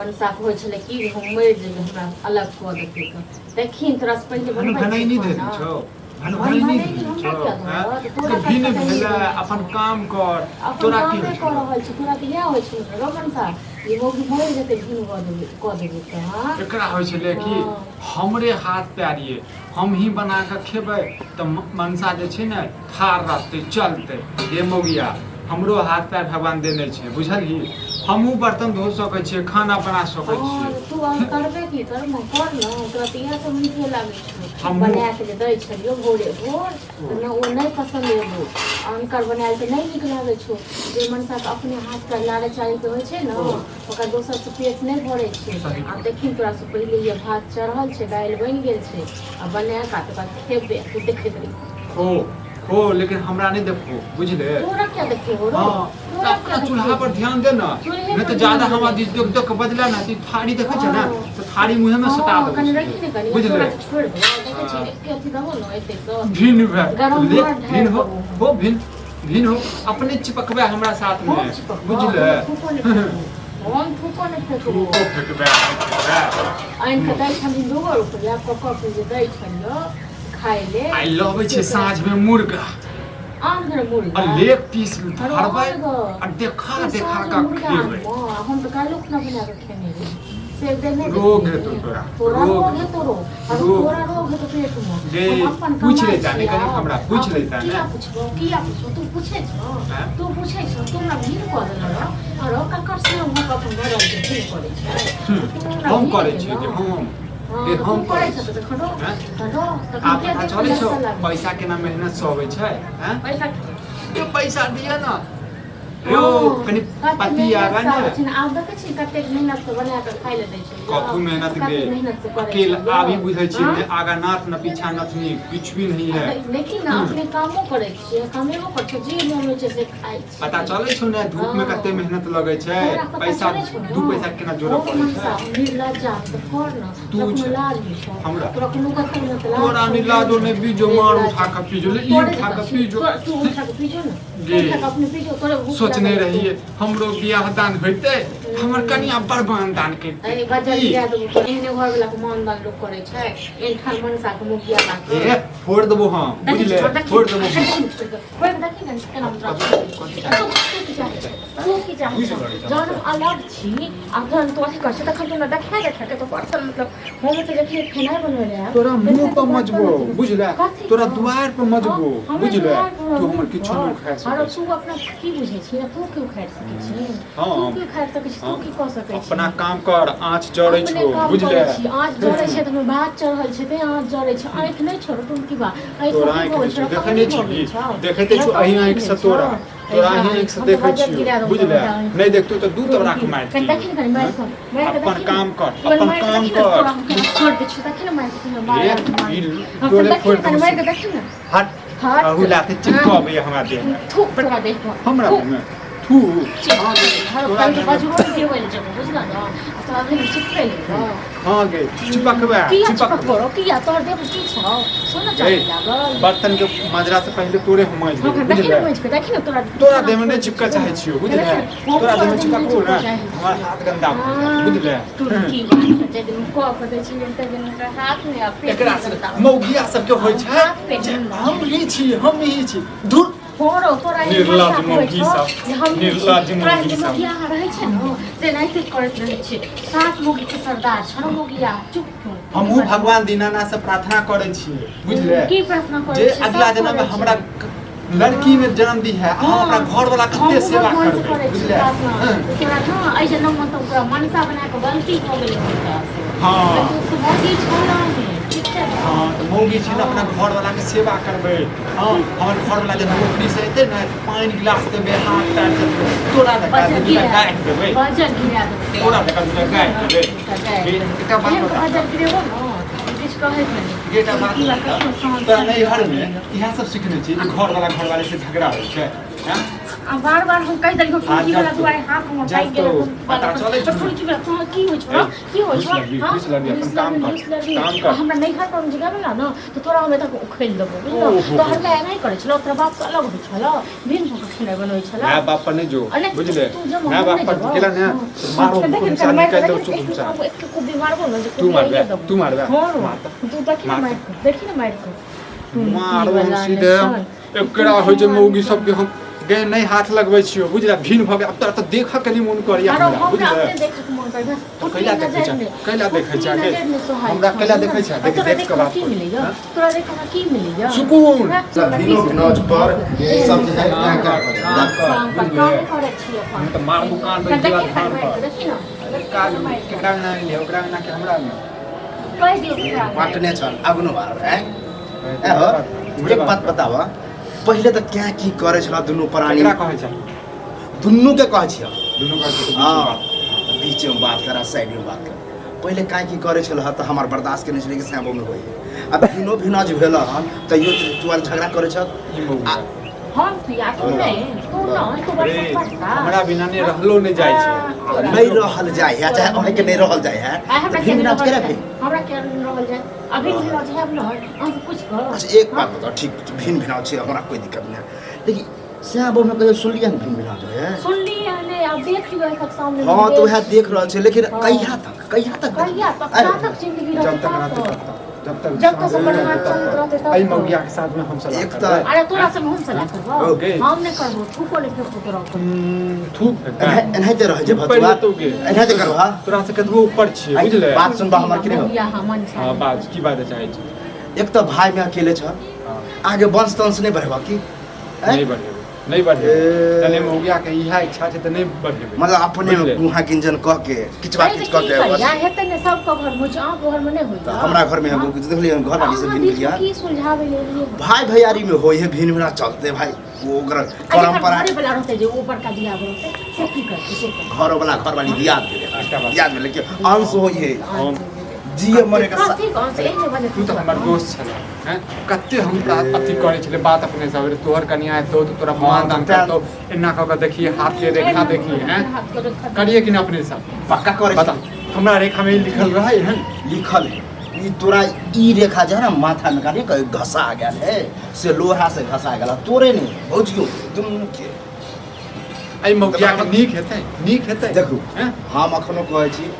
साफ हो छले कि हम मर जेबे हमरा अलग क देते त देखिन तोरा से पहिले भानु नहीं दे छौ भानु नहीं दे छौ तो बिन भेला अपन काम कर तोरा की कर रहल छी तोरा के या होय छै रोकन सा ये मोगी मर जेते भिन क देबे त हां एकरा होय छले कि हमरे हाथ प्यारिए हम ही बना के खेबै त मनसा जे छै ने ठार रहते चलते ये मोगिया हमरो हाथ पैर भगवान देने छै बुझलही हमहू बर्तन धो सकै छियै खाना बना सकै छियै तू करबे की कर म कर न तोरा त इहा सब नीक लागे छै बना के दै छलियो भोरे भोर न ओ नहीं पसंद एबो अनकर बनायल त नहीं नीक लागे छो जे मनसा के अपने हाथ का लारे चारी के होय छै न ओकर दोसर से पेट नहीं भरे छै आ देखिन तोरा से पहिले ये भात चढ़ल छै दाल बन गेल छै आ बना का त खेबे तू देखे दे हो लेकिन हमरा नहीं देखो बुझले तोरा क्या देखे हो रो अपना चूल्हा पर ध्यान दे ना नहीं तो ज्यादा हमारा देख देख बदला ना ती थारी देखे छ ना तो थारी मुंह में सटा दे कने रखी ने कने बुझले छोड़ दे देखे छी के अथी दहो न एते तो भिन भिन हो भिन हो अपने चिपकबे हमरा साथ में बुझले हम ठुको ने फेकबो फेकबे आइन के दै छली लोग ऊपर या पकड़ के जे दै छलियो खाइ ले आई लव छै साँझ में मुर्गा आंध्र मुर्गा लेग पीस धरबै आ देखा का खेबै हम तो कालो खाना बना के खेने रे से देने रोग है तोरा रोग है तोरो तोरा रोग है तो पेट में ले पूछ ले जाने कनी हमरा पूछ ले जाने किया पूछो तू पूछे छ तू ना भीड़ क देला और ककर से हम अपन घर के भीड़ करे छै हम करे छी जे हम करे छ त खडो त आप चले छो पैसा के ना मेहनत से होवे छै हैं पैसा दिया ना यो कनी पति आगा ना आप देखे छी कते मेहनत से बना के खाइ ले दै छै कथु मेहनत के अकेले आभी बुझै छी ने आगा नाथ न पीछा नथनी कुछ भी नहीं है लेकिन अपने कामो करे छी कामेबो कर छी जी मन छै से खाइ छी पता चले छौ ने धूप में कते मेहनत लगे छै पैसा दू पैसा केना जोड़े पड़े छै निर्लज्जा त कर न तू लाज हमरा तोरा कोनो कते न तला तोरा निलादो ने बीजो मार उठा के पीजो ले ई उठा के पीजो तू उठा के पीजो न उठा के अपने पीजो तोरे सोचने रहिए हमरो बियाह दान होइते हमर कनिया बरबान दान के अरे बजल दिया तो एहने घर वाला के मान दान लोग करे छै एन ठान मनसा के मुखिया बात ए फोड़ देबो हम बुझले फोड़ देबो कोई देखि न केना तू की चाहे जन अलग छी अखन तो अथी कर छै तखन तो न देखा के तो पर्सन मतलब हम तो देखि खाना बनवे रे तोरा मुंह पर मजबो बुझले तोरा द्वार पर मजबो बुझले तू हमर किछु न खा सकै अरे तू अपना की बुझै छी तू क्यों खा सकै छी तू क्यों खा सकै छी तू की क सकै छी अपना काम कर आँच जड़ै छौ बुझले आँच जड़ै छै त भात चढ़ल छै ते आँच जड़ै छै आँख नै छोड़ तुम की बा तोरा आँख देखै नै छी देखै ते छु अही आँख से तोरा ही आँख से देखै छी बुझले नै देखतो त दू तबरा के मार दी देखिन कनी मार अपन काम कर छोड़ दे छु देखिन मार के मार तोरे फोड़ दे मार के देखिन हट अहुला के चिपकाबे हमरा देह थू पड़वा दे हमरा में थू तोरा के बाजू के होइल जब बुझला न तो अभी चिपके ले हां गे चिपकबे चिपक करो किया तोर देह की छ सुन जा लागल बर्तन के माजरा से पहले तोरे हम माज बुझले देखिन तोरा देह में नहीं चिपका चाहे छियो बुझले तोरा देह में चिपको ना हमर हाथ गंदा बुझले तू की बात जे दिन को पते छी त दिन के हाथ में अपने एकरा से मौगिया सब के होय छै हम ही छी दूर फोरो तोरा निर्लज मौगी सब निर्लज मौगी सब मौगिया रहै छै न से नहीं ठीक करत रहै छै सात मौगी के सरदार छ मौगिया चुप हमहू भगवान दीनानाथ से प्रार्थना करै छी बुझले की प्रार्थना करै जे अगला जन्म में हमरा लड़की में जन्म दी है हमरा घर वाला कते सेवा करबै बुझले तोरा न ऐ जन्म में तो पूरा मनसा बना के गलती हो गेलै हां तू मौगी छोड़ा हां तो मौगी छी अपना घर वाला के सेवा करबै हां हमर घर वाला जे नौकरी से एते न पानी गिलास देबे हाथ पैर देबे तोरा लगा गाय देबे बाजर गिरा देबे तोरा लगा गाय देबे एकटा बात बता बाजर गिरेबो न किछ कहै छै बेटा बात तोरा नहीं घर में इहा सब सीखने छी घर वाला से झगड़ा होय छै हैं? बार-बार हम कहि देलियो ठुकी वाला दुआरे हाथ हमर जा भाग गेल तो, हम पता चलै छै। ठुकी वाला तोहर की होइ छौ की होइ छौ घुस लगी, अपन काम कर। हमरा नहीं घर पर जगह मिला ना तो तोरा हम तक उखैल देबो बुझलो तोहर मैं नहीं करे छलो तोरा बाप से अलग होइ छलो बिन खेनाइ बनबै छलो मैं बाप पर नहीं जो बुझले तू जब मैं बाप पर गेला ने मारो इंसान निकाल दो चुप इंसान को बीमार बोल जे तू मार बे हां तू देखी ना मार को मारो हम सीधे एकरा होइ जे मौगी सब के हम गे नहीं हाथ लगबै छियो बुझला भिन भ अब त देख के नहीं मन करिया हमरा बुझले कैला देखै छै कैला देखै छै आगे हमरा कैला देखै छै देख देख के बात तोरा देख के की मिलेगा सुकून दिनो नोज पर सब जे है क्या करे छियै हम त मार दुकान पे दिया धान पर देखी ना काज केकरा ना ले ओकरा ना के हमरा में कह दियो बाटने छन् आगुनो बार है ए हो एक बात बतावा पहिले त क्या की करे छला दुनु प्राणी केकरा कहै छै दुनु के कहै छिय दुनु का हां बीच में बात करा साइड में बात कर पहिले काय की करे छला त हमर बर्दाश्त के नहीं छले कि साबो में होई अब भिनो भिनाज भेल हन त यो तू झगड़ा करे छ ई मौगी हम पिया तू नहीं तू बस पड़ता हमरा बिना नहीं रहलो नहीं जाय छै नहीं रहल जाय है चाहे ओहे के नहीं रहल जाय है हमरा भिन भिनाज करे भी हमरा के रहल जाय अभी भी रहल जाय ना हम कुछ कर अच्छा एक बात बताओ ठीक भिन भिनाज छै हमरा कोई दिक्कत नहीं लेकिन साबो में कहियो सुन लिया भिन भिनाज है सुन ली ने अब देख लियो तक सामने हां तो वह देख रहल छै लेकिन कहिया तक जिंदगी जब तक रहते जब तक सब हाथ चल रहते तब आई मौगिया के साथ में हम सलाह एक करबै। अरे तोरा से हम सलाह करबो ओके। हम नहीं करबो तू को लेके तोरा थूक एनाहिते रह जे पहिले भतुआ तो गे एनाहिते करबा तोरा से कतबो ऊपर छियै बुझले बात सुनबा हमर कि नहीं या हमन हां बात की बात चाहै छी एक तो भाई में अकेले छ आगे वंश तंश नहीं बढ़ेबा की नहीं बढ़ेबै नहीं बढ़ेबै तने मौगिया के इहा इच्छा छै त नहीं बढ़ेबै मतलब अपने गुहा किंजन कह के किचवा किच कह के या हेतै ने सब के घर में आ घर में नहीं होई तो हमरा घर में हम देखलिए घर वाली से भिन लिया की सुलझावे ले लिए भाई भैयारी में होई है भिन भिना चलते भाई वो ओकर परंपरा घरे वाला रहते जो ऊपर का दिया रहते से की करते से घर वाली दिया दे याद में लेके अंश होई है हम जिए मरे का ठीक है से एने बने तू तो हमर दोस्त छल हैं कत्ते हम अथी करे छले बात अपने सब तोहर कनिया है तो तोरा मान दान कर तो एना क के देखिए हाथ के रेखा देखिए हैं करिए कि ना अपने सब पक्का करे बता हमरा रेखा में लिखल रहे हैं लिखल है ई तोरा ई रेखा जो है ना माथा में काटे कहीं घसा आ गया है से लोहा से घसा गया तोरे नहीं भौजियो तुम के आई मौगिया के नीक हेतै देखू हैं हम अखनो कहै छी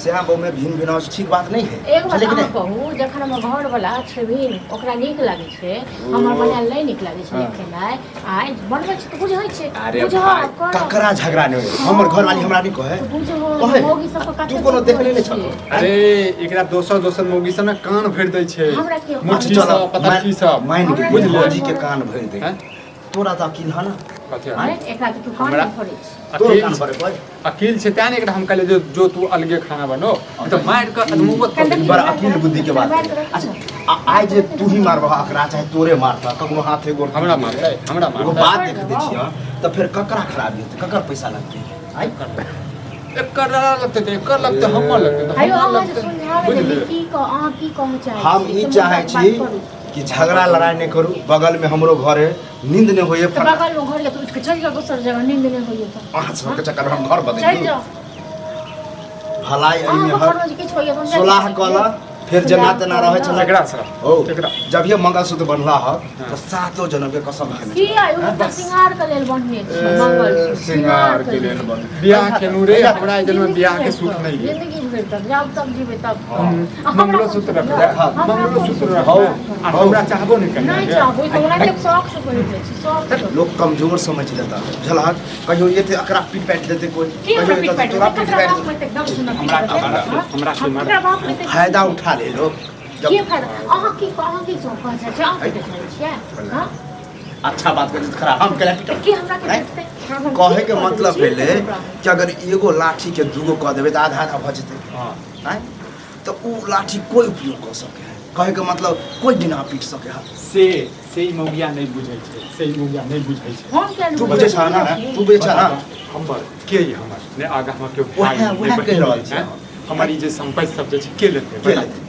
श्याम बहु में भिन भिनाज ठीक बात नहीं है एक बात हम कहूँ जखन हम घर वाला छेबिन ओकरा नीक लागे छै हमर बनायल नहीं नीक लागे छै खेनाइ आइ बनबै छै त बुझै छै अरे भाई ककरा झगड़ा नहीं होय हमर घर वाली हमरा नहीं कहे बुझो मौगी सब का तू कोनो देख ले छ अरे एकरा दोसर मौगी सब में कान भर दै छै हमरा के मुट्ठी सब पता की सब मान के बुझले भौजी के कान भर दे हैं तोरा त अकील है ना कथि अरे एकरा के तू कान हमरा- भरै तोरा अकील कान भरे कोई अकील छै तें एकरा हम कहले जो तू अलगे खाना बनो तो मार के अदमुगत कर दे। बड़ा अकील बुद्धि के बात है। अच्छा आइ जे तू ही मारबा अकरा चाहे तोरे मारता कखनो हाथे गोर हमरा मारतै एगो बात देख दै छियै त फिर ककरा खराबी होतै ककर पैसा लगतै आइ एकर लगतै त एकर लगतै हमर लगतै त आयो हमर अहाँ लगतै सुझावे बुझले दे की कहू चाहे हम ई चाहे छी कि झगड़ा लड़ाई नहीं करू बगल में हमरो घर है नींद नहीं होए तो बगल में घर ले तो उठ के चल जाओ दूसर जगह नींद नहीं होई तो अहाँ सबके चक्कर में हम घर चल बदल जाओ भलाई अहाँ में घर हर में किछ होइए सोलाह कला फिर जना तना रहे छला एकरा से ओ एकरा जब ये मंगलसूत्र बनला ह तो सातो जन्म के कसम खाने की आयु तो सिंगार के लेल बनने छै मंगल सिंगार के लेल बन बियाह के नुरे हमरा जन्म में बियाह के सुख नहीं है जिंदगी भर तक जब तक जीवे तब मंगलसूत्र रख मंगलसूत्र रख हौ, आ हमरा चाहबो नहीं करना नहीं चाहबो तो हमरा के शौक से पहिर ले छी शौक से लोग कमजोर समझ लेता झलक कहियो ये थे अकरा पीट पैट देते कोई की हमरा कहियो पिट तोरा पैट पीट पैट में एकदम सुना हमरा के मार हमरा बाप लेते फायदा उठा ले लोग जब के फायदा अहाँ की शौक है छै अहाँ के चाहे छियै हां अच्छा बात करे खराब हम केला की हमरा के देखते कहे के मतलब भेले कि अगर एगो लाठी के दूगो कह देबे त आधा आधा भ जेते हां हैं तो उ लाठी कोई उपयोग कर सके है कहे के मतलब कोई दिना पीट सके है से मौगिया नहीं बुझै छै से मौगिया नहीं बुझै छै हम क्या तू बुझे छ ना तू बुझे छ ना हमर के ही हमर ने आगा हम के वह कह रहल छै हमारी जे संपत्ति सब जे छै के लेते के लेते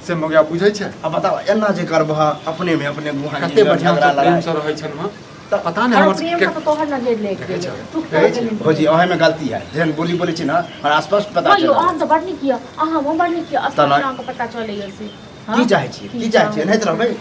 से मौगिया बुझै छै अब बताओ एना जे करबह अपने में अपने गुहा कते बढ़िया से प्रेम से रहै छन हम पता नहीं और हमर प्रेम का तो तोहर नजर लेके देखै तू कहै छी भौजी ओहे में गलती है जेहन बोली छी ना और स्पष्ट पता कहियो चल हम तो बड़ नहीं किया हम बड़ नहीं किया तना- अस्पताल का पता चले से की चाहे छी की चाहे छी नहीं रहबै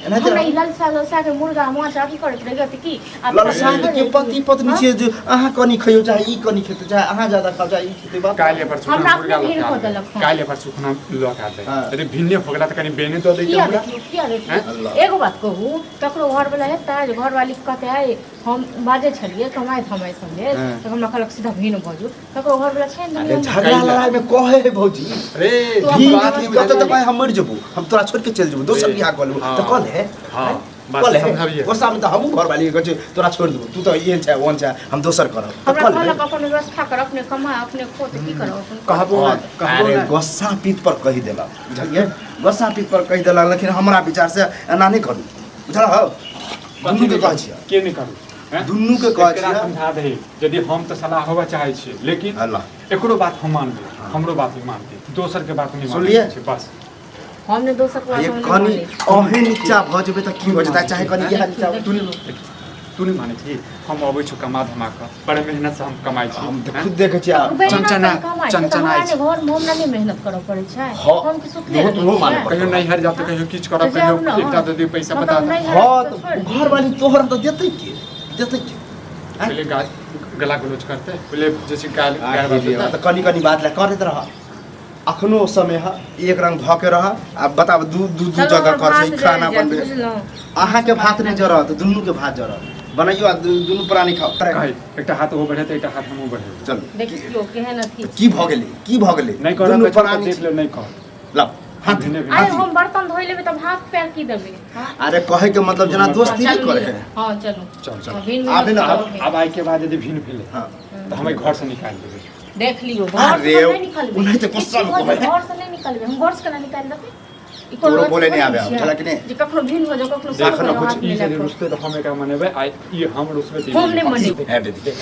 नहीं हमरा रहबै ई ललसा के मुर्गा माछ आदि करत रह गत की ललसा के पति पत्नी छियै जे अहाँ कनी खइयो चाहे ई कनी खेते चाहे अहाँ ज्यादा खाओ चाहे ई खेते बात काल्हि पर सुखना हमरा मुर्गा अपने भिन्न लगा कऽ देलक हँ। काल्हि पर सुखना लगा दे हाँ। यदि भिन्ने हो गेला त कनी बेने दऽ दै किया हमरा देखियो किया अल्लाह। देखियो एगो बात कहू ककरो घर वाला हेता जे घर वाली कहते है हम बाजे छलिए कमाई धमाई संगे हाँ। तो हमरा कहलक सीधा भिन्न बाजू ककरो घर वाला छै अरे न झगड़ा लड़ाई में कहे है भौजी अरे तो ई अपन बात बात कत त कहे हम मर जबो हम तोरा छोड़ के चल जबो दोसर बियाह कर लेबो त कल है हाँ, बात कल है समझाबिए। ओ सामने त हम घर वाली के कहै तोरा छोड़ देबो तू त ई छै ओन छै हम दोसर करब त हमरा कल है कहलक अपन व्यवस्था कर अपने कमा अपने खो तो की करो अपन कहबो और कहबो अरे ना। गोस्सा पीठ पर कहि देला बुझलिए गोस्सा पीठ पर कहि देला लेकिन हमरा विचार से एना नहीं करू बुझल हो दुनू के कहै छियै के नहीं करू हैं? दुनू के कहै एकरा छियै समझा दे यदि हम तो सलाह होबा चाहे छी लेकिन अल्लाह एकरो बात हम मानबे हमरो बात भी मानबे दोसर के बात नहीं सुनलिए? मानबे बस हमने दोसर को ये कनी अहे नीचा भ जेबै त की हो जेतै चाहे कनी इहा नीचा तू नहीं तू नहीं माने छी हम अबै छु कमा धमा के बड़े मेहनत से हम कमाई छी हम त हैं? खुद देखै छियै चंचना चंचना घर में हमरा नहीं मेहनत करऽ पड़े छै हाँ। हम की सुतले बहुत वो माने कहियो नहीं हर जाते कहियो किछ करब तो जाउ कहियो ना। एकटा दे पैसा मतलब बता दे नहीं हां तो त घर वाली तोहर त देतै के पहले गला गलोच करते पहले जैसे गाल गाल बजता त कनी कनी बात ला करैत रह अखनो समय है एक रंग भ के रह अब बताब दू दू दू जगह कर छै खाना बनबे अहाँ के भात नहीं जरत दुनू के भात जरत बनाइयो आ दुनू प्राणी खाओ कहे एकटा हाथ वो बढ़े एकटा हाथ हमहु बढ़े चल देखियो केहन अथी की भ गेलै की भ गेलै नहीं कर दुनू देख प्राणी ले नहीं कर लब हाथ भिन्ने आइ भिन्ने हम बर्तन धोइ लेबै तब हाथ पैर की देबै हाँ? अरे कहे के मतलब जना दोस्ती नहीं चलू करे ये। है हाँ चलो चल चल भिन्न आबे ना, अब आई के बाद यदि भिन्न फिले हां तो हमें घर से निकाल देबे देख लियो अरे, घर से नहीं निकलबै उन्हें तो गुस्सा में कहै। घर से नहीं निकलबै हम घर से केना निकाल देबै ई तोरो कोनो बोले अथी नहीं आबे थोड़ी चला कि नहीं जे कखनो भिन्न हो जाओ कखनो सब देखो हो ना जाओ, कुछ हाथ ई मिला से कऽ। रुसते तो हमें का मनेबे आई ई हम रुसबे हम नहीं मनेबै। है दीदी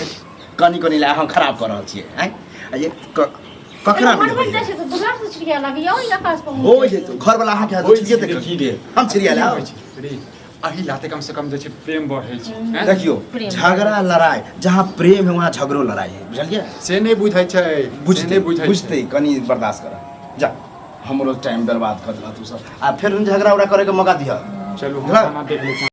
कनी कनी ला हम खराब कर रहल छियै हैं आ ये ककरा मन भी बन जाइ छै तऽ दुलार से छिड़िया लागि जाओ ई आकाश पर हो जे तो घर वाला अहाँ के हाथ छियै त की दे हम छिड़िया ला अही लाते कम से कम जे छै प्रेम बढ़े छै हैं? देखियो प्रेम। झगड़ा लड़ाई जहाँ प्रेम है वहाँ झगड़ो लड़ाई है बुझलिए से नहीं बुझै छै से नहीं बुझै छै बुझते कनी बर्दाश्त कर जा हमरो टाइम बर्बाद कर दिला तू सब आ फिर झगड़ा उड़ा करे के मौका दिया चलू हम हाँ। खाना देख लेते हैं